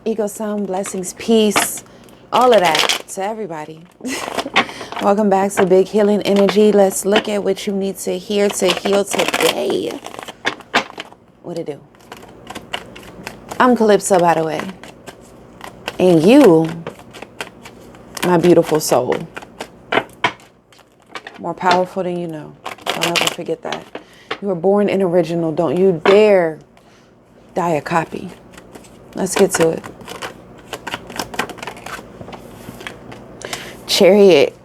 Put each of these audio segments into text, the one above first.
Ego sound, blessings, peace, all of that to everybody. Welcome back to Big Healing Energy. Let's look at what you need to hear to heal today. What it do? I'm Calypso, by the way. And you, my beautiful soul. More powerful than you know. Don't ever forget that. You were born an original. Don't you dare die a copy. Let's get to it. Chariot.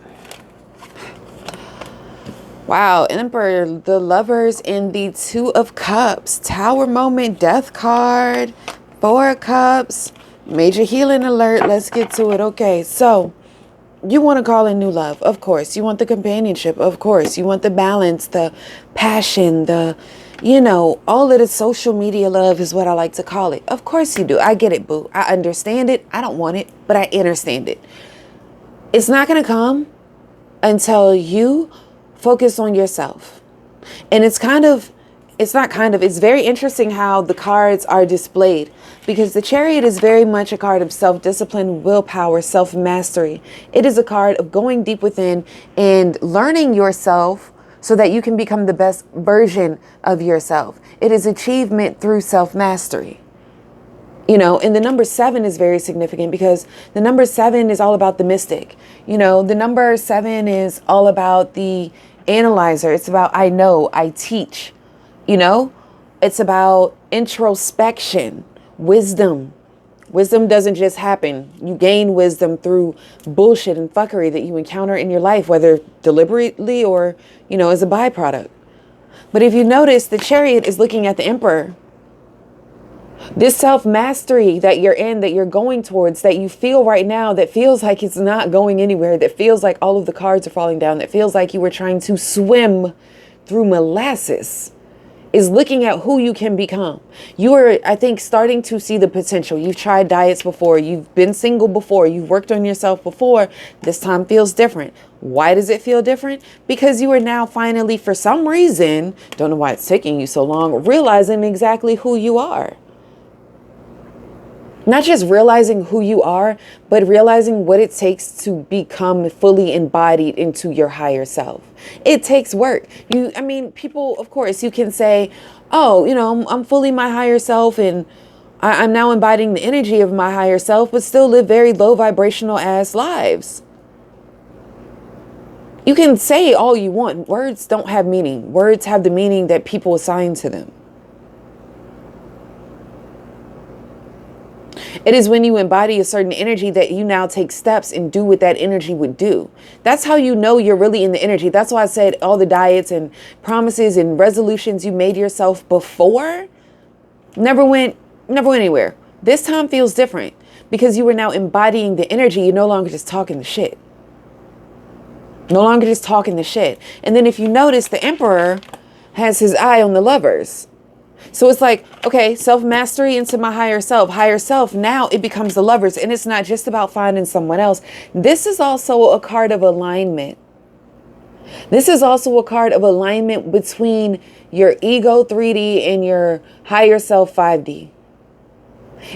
Wow, Emperor, the Lovers, and the Two of Cups. Tower moment, Death card, Four of Cups, major healing alert. Let's get to it. Okay, so you want to call in new love, of course. You want the companionship, of course. You want the balance, the passion, all of the social media love is what I like to call it. Of course you do. I get it, boo. I understand it. I don't want it, but I understand it. It's not going to come until you focus on yourself. And it's very interesting how the cards are displayed, because the Chariot is very much a card of self-discipline, willpower, self-mastery. It is a card of going deep within and learning yourself so that you can become the best version of yourself. It is achievement through self-mastery. And the number 7 is very significant because the number 7 is all about the mystic. The number 7 is all about the analyzer. It's about I know, I teach. It's about introspection, wisdom. Wisdom doesn't just happen. You gain wisdom through bullshit and fuckery that you encounter in your life, whether deliberately or, as a byproduct. But if you notice, the Chariot is looking at the Emperor. This self-mastery that you're in, that you're going towards, that you feel right now, that feels like it's not going anywhere, that feels like all of the cards are falling down, that feels like you were trying to swim through molasses, is looking at who you can become. You are, I think, starting to see the potential. You've tried diets before. You've been single before. You've worked on yourself before. This time feels different. Why does it feel different? Because you are now finally, for some reason, don't know why it's taking you so long, realizing exactly who you are. Not just realizing who you are, but realizing what it takes to become fully embodied into your higher self. It takes work. People, of course, you can say, oh, I'm fully my higher self and I'm now embodying the energy of my higher self, but still live very low vibrational ass lives. You can say all you want. Words don't have meaning. Words have the meaning that people assign to them. It is when you embody a certain energy that you now take steps and do what that energy would do. That's how you know you're really in the energy. That's why I said all the diets and promises and resolutions you made yourself before never went anywhere. This time feels different because you are now embodying the energy. You're no longer just talking the shit. No longer just talking the shit. And then if you notice, the Emperor has his eye on the Lovers. So it's like, okay, self-mastery into my higher self. Higher self, now it becomes the Lovers. And it's not just about finding someone else. This is also a card of alignment. This is also a card of alignment between your ego 3D and your higher self 5D.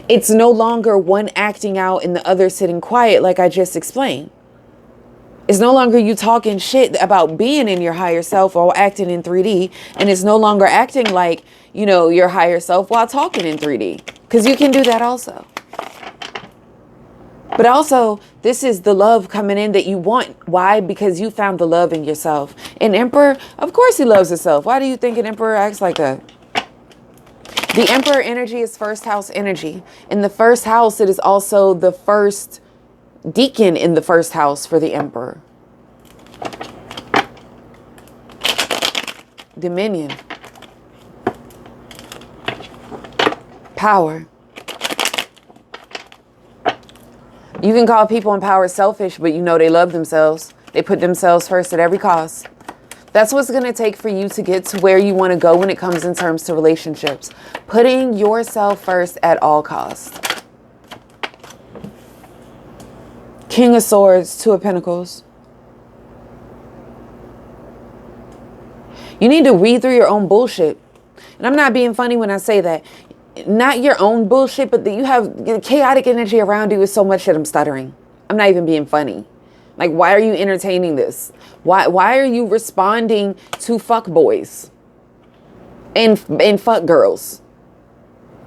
It's no longer one acting out and the other sitting quiet like I just explained. It's no longer you talking shit about being in your higher self or acting in 3D. And it's no longer acting like, your higher self while talking in 3D. Because you can do that also. But also, this is the love coming in that you want. Why? Because you found the love in yourself. An Emperor, of course he loves himself. Why do you think an Emperor acts like that? The Emperor energy is first house energy. In the first house, it is also the first deacon in the first house for the Emperor. Dominion. Power. You can call people in power selfish, but they love themselves. They put themselves first at every cost. That's what's going to take for you to get to where you want to go when it comes in terms to relationships. Putting yourself first at all costs. King of Swords, Two of Pentacles. You need to read through your own bullshit. And I'm not being funny when I say that. not your own bullshit, but that you have chaotic energy around you is so much that I'm stuttering. I'm not even being funny. Like, why are you entertaining this? Why are you responding to fuck boys and fuck girls?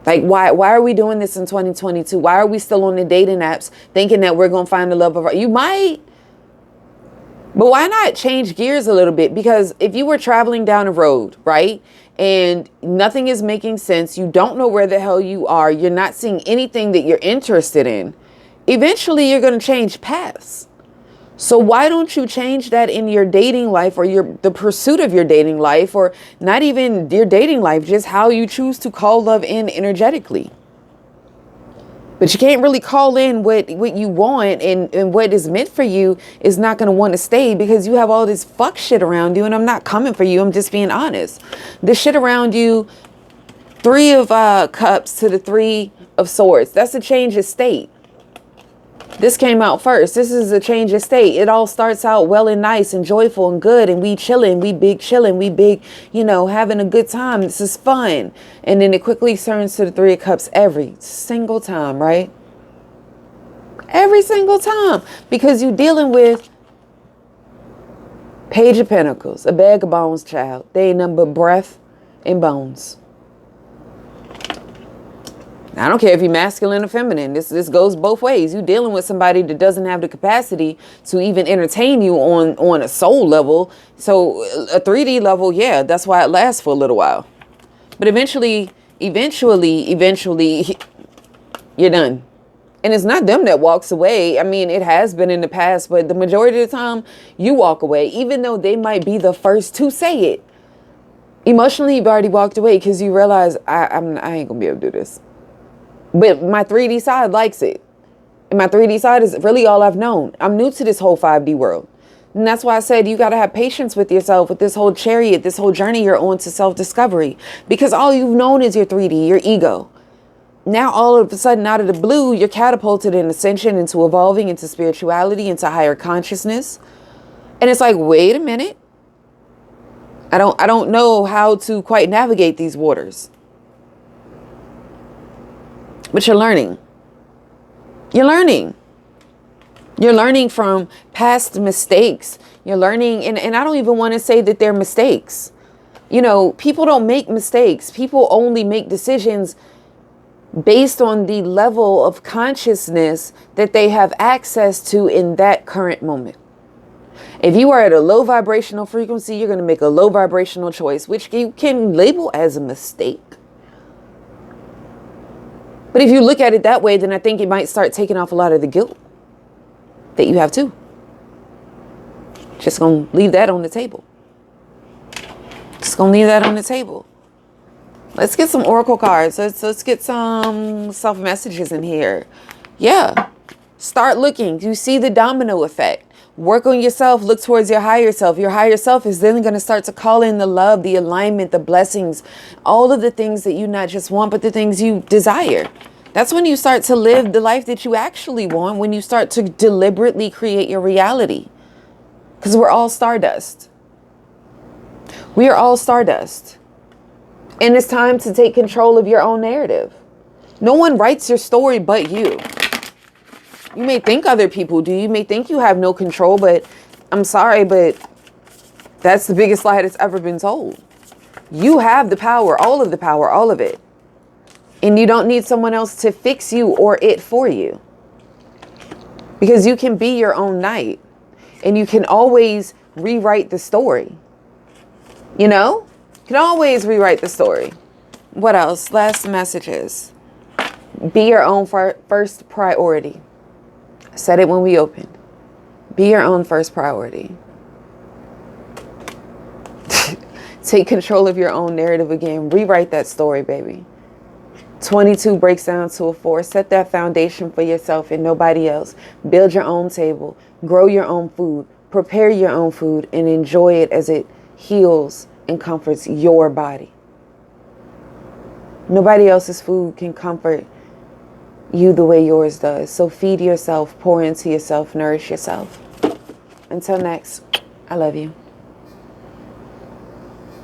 Like, why are we doing this in 2022? Why are we still on the dating apps thinking that we're going to find the love of our... You might, but why not change gears a little bit? Because if you were traveling down a road, right, and nothing is making sense, you don't know where the hell you are, you're not seeing anything that you're interested in, eventually you're going to change paths. So why don't you change that in your dating life, or the pursuit of your dating life, or not even your dating life, just how you choose to call love in energetically. But you can't really call in what you want, and what is meant for you is not going to want to stay because you have all this fuck shit around you. And I'm not coming for you. I'm just being honest. The shit around you, 3 of Cups to the 3 of Swords. That's a change of state. This came out first. This is a change of state. It all starts out well and nice and joyful and good. And we chilling, we big, you know, having a good time. This is fun. And then it quickly turns to the 3 of Cups every single time, right? Every single time. Because you're dealing with Page of Pentacles, a bag of bones, child. They ain't nothing but breath and bones. I don't care if you're masculine or feminine. This goes both ways. You're dealing with somebody that doesn't have the capacity to even entertain you on a soul level. So a 3D level, yeah, that's why it lasts for a little while. But eventually, you're done. And it's not them that walks away. I mean, it has been in the past, but the majority of the time, you walk away, even though they might be the first to say it. Emotionally, you've already walked away because you realize, I ain't gonna be able to do this. But my 3D side likes it. And my 3D side is really all I've known. I'm new to this whole 5D world. And that's why I said you got to have patience with yourself, with this whole chariot, this whole journey you're on to self-discovery. Because all you've known is your 3D, your ego. Now, all of a sudden, out of the blue, you're catapulted in ascension, into evolving, into spirituality, into higher consciousness. And it's like, wait a minute. I don't know how to quite navigate these waters. But you're learning. You're learning. You're learning from past mistakes. You're learning, and I don't even want to say that they're mistakes. You know, people don't make mistakes. People only make decisions based on the level of consciousness that they have access to in that current moment. If you are at a low vibrational frequency, you're going to make a low vibrational choice, which you can label as a mistake. But if you look at it that way, then I think it might start taking off a lot of the guilt that you have too. Just going to leave that on the table. Just going to leave that on the table. Let's get some oracle cards. Let's get some self messages in here. Yeah. Start looking. You see the domino effect. Work on yourself. Look towards your higher self. Your higher self is then going to start to call in the love, the alignment, the blessings, all of the things that you not just want, but the things you desire. That's when you start to live the life that you actually want, when you start to deliberately create your reality. Because we're all stardust. We are all stardust. And it's time to take control of your own narrative. No one writes your story but you. You may think other people do. You may think you have no control, but I'm sorry, but that's the biggest lie that's ever been told. You have the power, all of it. And you don't need someone else to fix you or it for you. Because you can be your own knight. And you can always rewrite the story. You know? You can always rewrite the story. What else? Last messages. Be your own first priority. I said it when we opened. Be your own first priority. Take control of your own narrative again. Rewrite that story, baby. 22 breaks down to a 4. Set that foundation for yourself and nobody else. Build your own table. Grow your own food. Prepare your own food and enjoy it as it heals and comforts your body. Nobody else's food can comfort you the way yours does. So feed yourself, pour into yourself, nourish yourself. Until next, I love you.